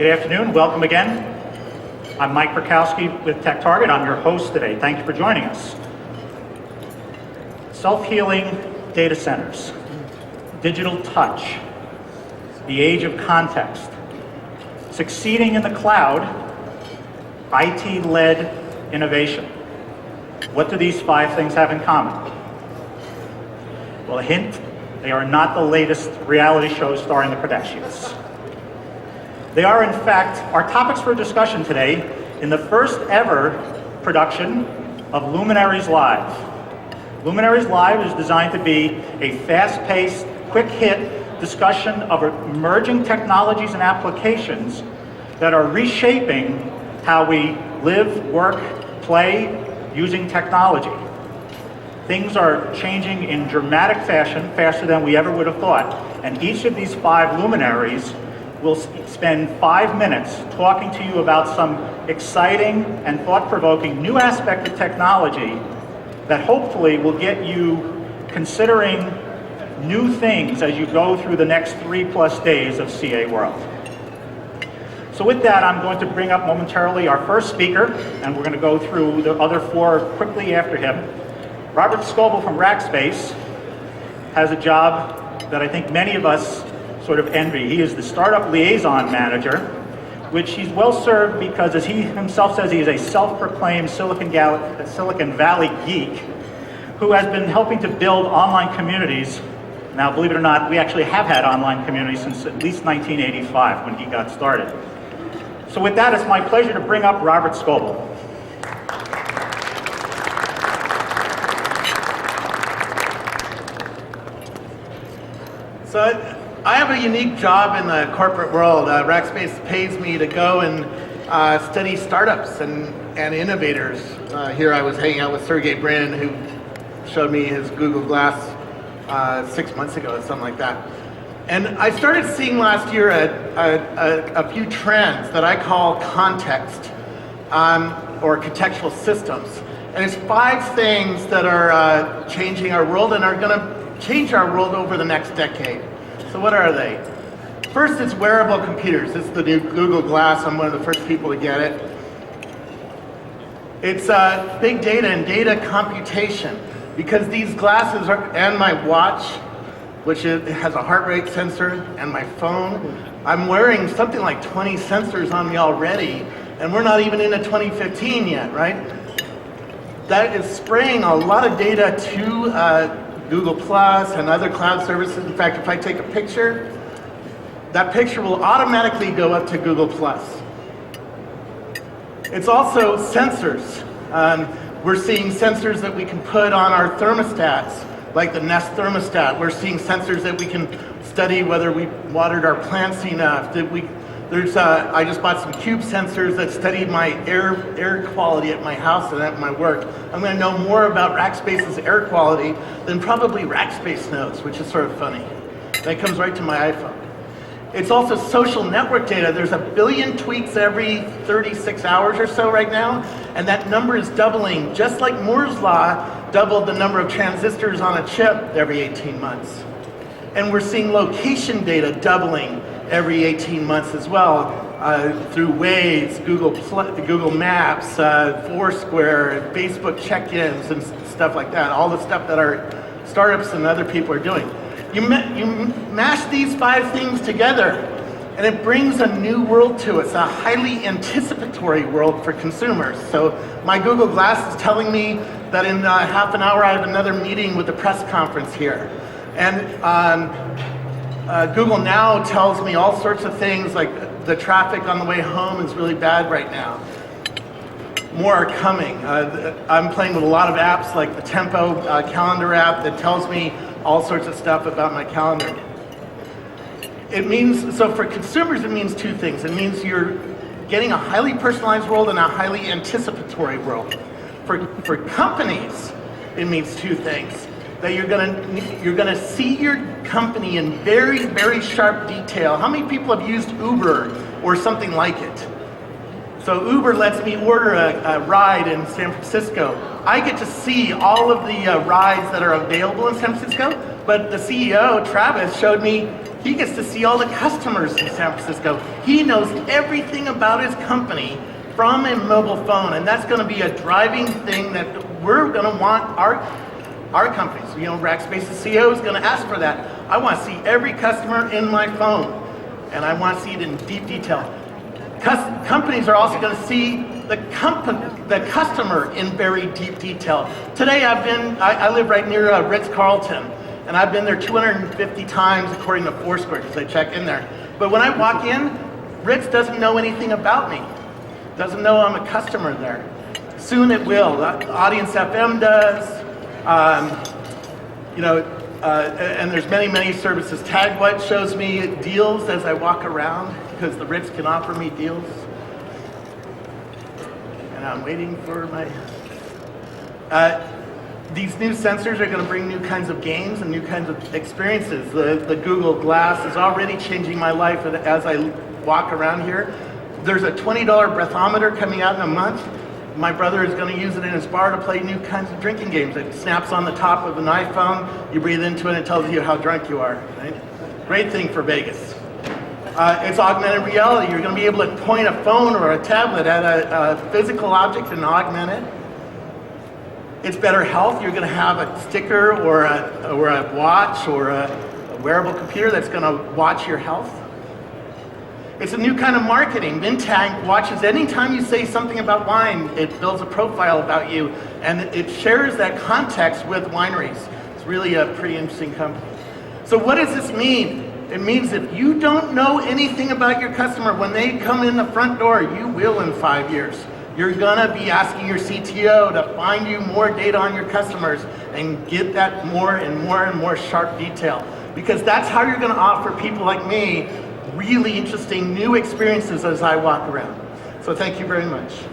Good afternoon, welcome again. I'm Mike Perkowski with TechTarget. I'm your host today. Thank you for joining us. Self-healing data centers, digital touch, the age of context, succeeding in the cloud, IT-led innovation. What do these 5 things have in common? Well, a hint, they are not the latest reality shows starring the Kardashians. They are, in fact, our topics for discussion today in the first ever production of LuminariesLive. LuminariesLive is designed to be a fast-paced, quick-hit discussion of emerging technologies and applications that are reshaping how we live, work, play using technology. Things are changing in dramatic fashion, faster than we ever would have thought, and each of these 5 luminaries will spend 5 minutes talking to you about some exciting and thought-provoking new aspect of technology that hopefully will get you considering new things as you go through the next 3+ days of CAWorld. So with that, I'm going to bring up momentarily our first speaker, and we're going to go through the other 4 quickly after him. Robert Scoble from Rackspace has a job that I think many of us sort of envy. He is the Startup Liaison Manager, which he's well served because, as he himself says, he is a self-proclaimed Silicon Valley geek who has been helping to build online communities. Now, believe it or not, we actually have had online communities since at least 1985 when he got started. So with that, it's my pleasure to bring up Robert Scoble. So I have a unique job in the corporate world. Rackspace pays me to go and study startups and innovators. Here I was hanging out with Sergey Brin, who showed me his Google Glass 6 months ago, or something like that. And I started seeing last year a few trends that I call context or contextual systems. And it's 5 things that are changing our world and are going to change our world over the next decade. So what are they? First, it's wearable computers. This is the new Google Glass. I'm one of the first people to get it. It's big data and data computation, because these glasses and my watch, which has a heart rate sensor, and my phone, I'm wearing something like 20 sensors on me already, and we're not even into 2015 yet, right? That is spraying a lot of data to Google Plus and other cloud services. In fact, if I take a picture, that picture will automatically go up to Google Plus. It's also sensors. We're seeing sensors that we can put on our thermostats, like the Nest thermostat. We're seeing sensors that we can study whether we watered our plants enough. I just bought some Cube sensors that study my air quality at my house and at my work. I'm going to know more about Rackspace's air quality than probably Rackspace knows, which is sort of funny. That comes right to my iPhone. It's also social network data. There's 1 billion tweets every 36 hours or so right now, and that number is doubling, just like Moore's Law doubled the number of transistors on a chip every 18 months. And we're seeing location data doubling every 18 months as well, through Waze, Google Maps, Foursquare, Facebook check-ins, and stuff like that. All the stuff that our startups and other people are doing. You mash these 5 things together, and it brings a new world to us, a highly anticipatory world for consumers. So my Google Glass is telling me that in half an hour I have another meeting with the press conference here. And Google Now tells me all sorts of things, like the traffic on the way home is really bad right now. More are coming. I'm playing with a lot of apps like the Tempo calendar app that tells me all sorts of stuff about my calendar. It means, so for consumers, it means 2 things. It means you're getting a highly personalized world and a highly anticipatory world. For companies, it means 2 things. That you're gonna see your company in very, very sharp detail. How many people have used Uber or something like it? So Uber lets me order a ride in San Francisco. I get to see all of the rides that are available in San Francisco, but the CEO, Travis, showed me He gets to see all the customers in San Francisco. He knows everything about his company from a mobile phone, and that's going to be a driving thing that we're going to want our companies. You know, Rackspace's CEO is going to ask for that. I want to see every customer in my phone, and I want to see it in deep detail. Companies are also going to see the customer in very deep detail. Today I live right near Ritz-Carlton, and I've been there 250 times according to Foursquare because I check in there. But when I walk in, Ritz doesn't know anything about me. Doesn't know I'm a customer there. Soon it will. Audience FM does. And there's many services. TagWhat shows me deals as I walk around because the Ritz can offer me deals. And I'm waiting for my... These new sensors are going to bring new kinds of games and new kinds of experiences. The Google Glass is already changing my life as I walk around here. There's a $20 breathometer coming out in a month. My brother is going to use it in his bar to play new kinds of drinking games. It snaps on the top of an iPhone. You breathe into it and it tells you how drunk you are. Right? Great thing for Vegas. It's augmented reality. You're going to be able to point a phone or a tablet at a physical object and augment it. It's better health. You're going to have a sticker or a watch or a wearable computer that's going to watch your health. It's a new kind of marketing. Vintag watches anytime you say something about wine, it builds a profile about you, and it shares that context with wineries. It's really a pretty interesting company. So what does this mean? It means if you don't know anything about your customer, when they come in the front door, you will in 5 years. You're gonna be asking your CTO to find you more data on your customers and get that more and more sharp detail. Because that's how you're gonna offer people like me really interesting new experiences as I walk around. So thank you very much.